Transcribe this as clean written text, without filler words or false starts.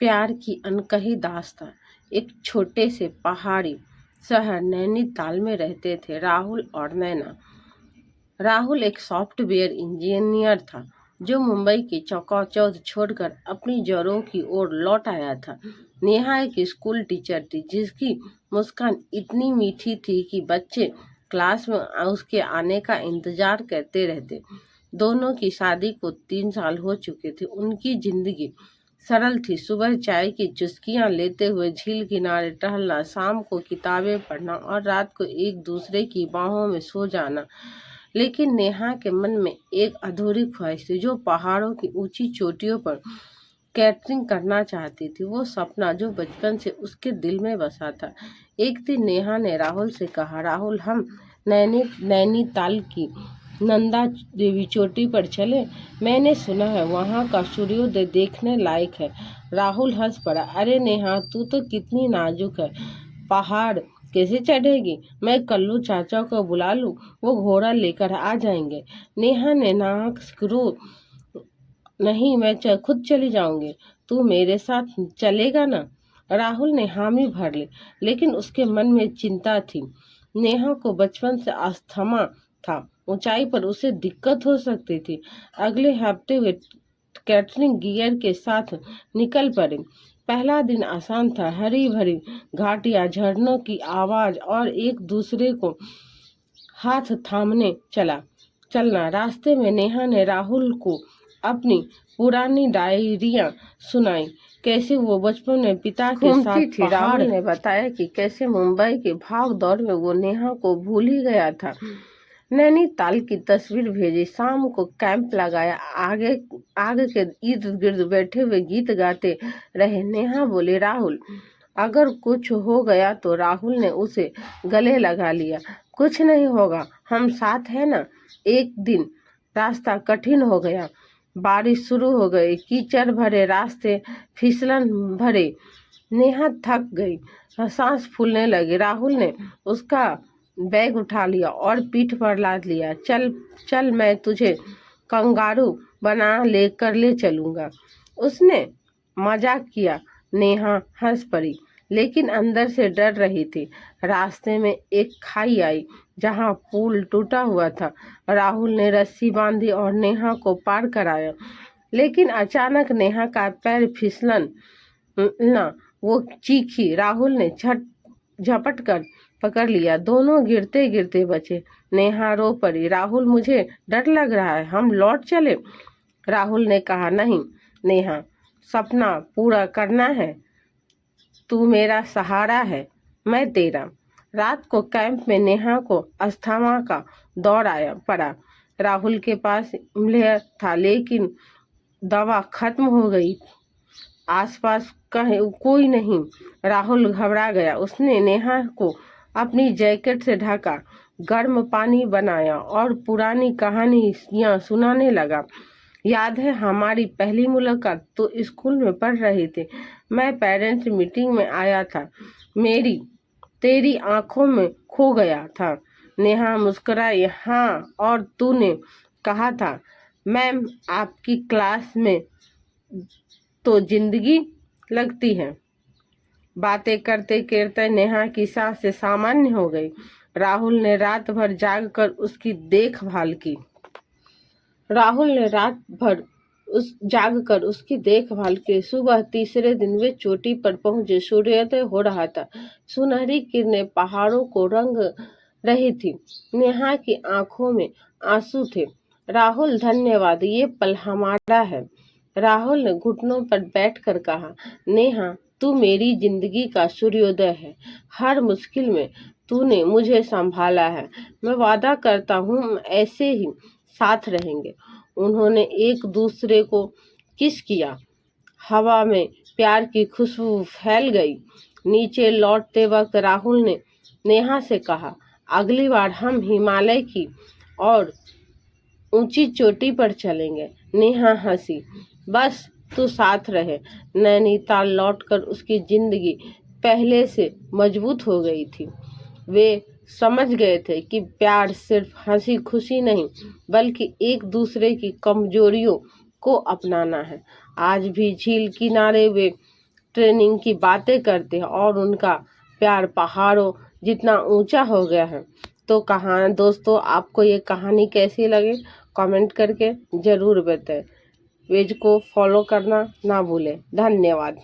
प्यार की अनकही दास्तां। एक छोटे से पहाड़ी शहर नैनीताल में रहते थे राहुल और नैना। राहुल एक सॉफ्टवेयर इंजीनियर था जो मुंबई की चकाचौंध छोड़कर अपनी जड़ों की ओर लौट आया था। नेहा एक स्कूल टीचर थी जिसकी मुस्कान इतनी मीठी थी कि बच्चे क्लास में उसके आने का इंतजार करते रहते। दोनों की शादी को 3 साल हो चुके थे। उनकी जिंदगी सरल थी। सुबह चाय की चुस्कियां लेते हुए झील किनारे टहलना, शाम को किताबें पढ़ना और रात को एक दूसरे की बाहों में सो जाना। लेकिन नेहा के मन में एक अधूरी ख्वाहिश थी, जो पहाड़ों की ऊंची चोटियों पर कैटरिंग करना चाहती थी। वो सपना जो बचपन से उसके दिल में बसा था। एक दिन नेहा ने राहुल से कहा, राहुल, हम नैनीताल की नंदा देवी चोटी पर चले। मैंने सुना है वहाँ का सूर्योदय देखने लायक है। राहुल हंस पड़ा। अरे नेहा, तू तो कितनी नाजुक है, पहाड़ कैसे चढ़ेगी? मैं कल्लू चाचा को बुला लूं, वो घोड़ा लेकर आ जाएंगे। नेहा ने नाक सिकरू, नहीं, मैं खुद चली जाऊंगी। तू मेरे साथ चलेगा ना? राहुल ने हामी भर ली, लेकिन उसके मन में चिंता थी। नेहा को बचपन से अस्थमा था। ऊंचाई पर उसे दिक्कत हो सकती थी। अगले हफ्ते वे कैटरिंग गियर के साथ निकल पड़े। पहला दिन आसान था। हरी भरी घाटियां, झरनों की आवाज और एक दूसरे को हाथ थामने चलना। रास्ते में नेहा ने राहुल को अपनी पुरानी डायरियां सुनाई। कैसे वो बचपन में पिता के साथ थी। राहुल ने बताया कि कैसे मुंबई के भाग दौड़ में वो नेहा को भूल ही गया था। नैनीताल की तस्वीर भेजी। शाम को कैंप लगाया। आग के इर्द गिर्द बैठे हुए गीत गाते रहे। नेहा बोली, राहुल, अगर कुछ हो गया तो? राहुल ने उसे गले लगा लिया। कुछ नहीं होगा, हम साथ हैं ना। एक दिन रास्ता कठिन हो गया। बारिश शुरू हो गई। कीचड़ भरे रास्ते, फिसलन भरे। नेहा थक गई, सांस फूलने लगी। राहुल ने उसका बैग उठा लिया और पीठ पर लाद लिया। चल चल, मैं तुझे कंगारू बना ले चलूंगा। उसने मजाक किया। नेहा हंस पड़ी, लेकिन अंदर से डर रही थी। रास्ते में एक खाई आई जहां पुल टूटा हुआ था। राहुल ने रस्सी बांधी और नेहा को पार कराया, लेकिन अचानक नेहा का पैर फिसलन ना, वो चीखी। राहुल ने झपट कर पकड़ लिया। दोनों गिरते गिरते बचे। नेहा रो पड़ी। राहुल, मुझे डर लग रहा है, हम लौट चले। राहुल ने कहा, नहीं नेहा, सपना पूरा करना है। तू मेरा सहारा है, मैं तेरा। रात को कैंप में नेहा को अस्थमा का दौर आया पड़ा। राहुल के पास इम्लेयर था, लेकिन दवा खत्म हो गई। आसपास कहीं कोई नहीं। राहुल घबरा गया। उसने नेहा को अपनी जैकेट से ढका, गर्म पानी बनाया और पुरानी कहानियां सुनाने लगा। याद है हमारी पहली मुलाकात? तो स्कूल में पढ़ रही थी। मैं पेरेंट्स मीटिंग में आया था। तेरी आंखों में खो गया था। नेहा मुस्कुराई। हाँ, और तूने कहा था, मैम आपकी क्लास में तो जिंदगी लगती है। बातें करते करते नेहा की सांसें सामान्य हो गई। राहुल ने रात भर जागकर उसकी देखभाल की। सुबह तीसरे दिन वे चोटी पर पहुंचे। सूर्योदय हो रहा था। सुनहरी किरणें पहाड़ों को रंग रही थी। नेहा की आंखों में आंसू थे। राहुल, धन्यवाद, ये पल हमारा है। राहुल ने घुटनों पर बैठकर कहा, नेहा, तू मेरी जिंदगी का सूर्योदय है। हर मुश्किल में तूने मुझे संभाला है। मैं वादा करता हूँ ऐसे ही साथ रहेंगे। उन्होंने एक दूसरे को किस किया। हवा में प्यार की खुशबू फैल गई। नीचे लौटते वक्त राहुल ने नेहा से कहा, अगली बार हम हिमालय की और ऊंची चोटी पर चलेंगे। नेहा हंसी। बस तू साथ रहे। नैनीताल लौटकर उसकी जिंदगी पहले से मजबूत हो गई थी। वे समझ गए थे कि प्यार सिर्फ हंसी खुशी नहीं, बल्कि एक दूसरे की कमजोरियों को अपनाना है। आज भी झील किनारे वे ट्रेनिंग की बातें करते हैं और उनका प्यार पहाड़ों जितना ऊंचा हो गया है। तो दोस्तों, आपको ये कहानी कैसी लगी कमेंट करके जरूर बताएं। पेज को फॉलो करना ना भूलें। धन्यवाद।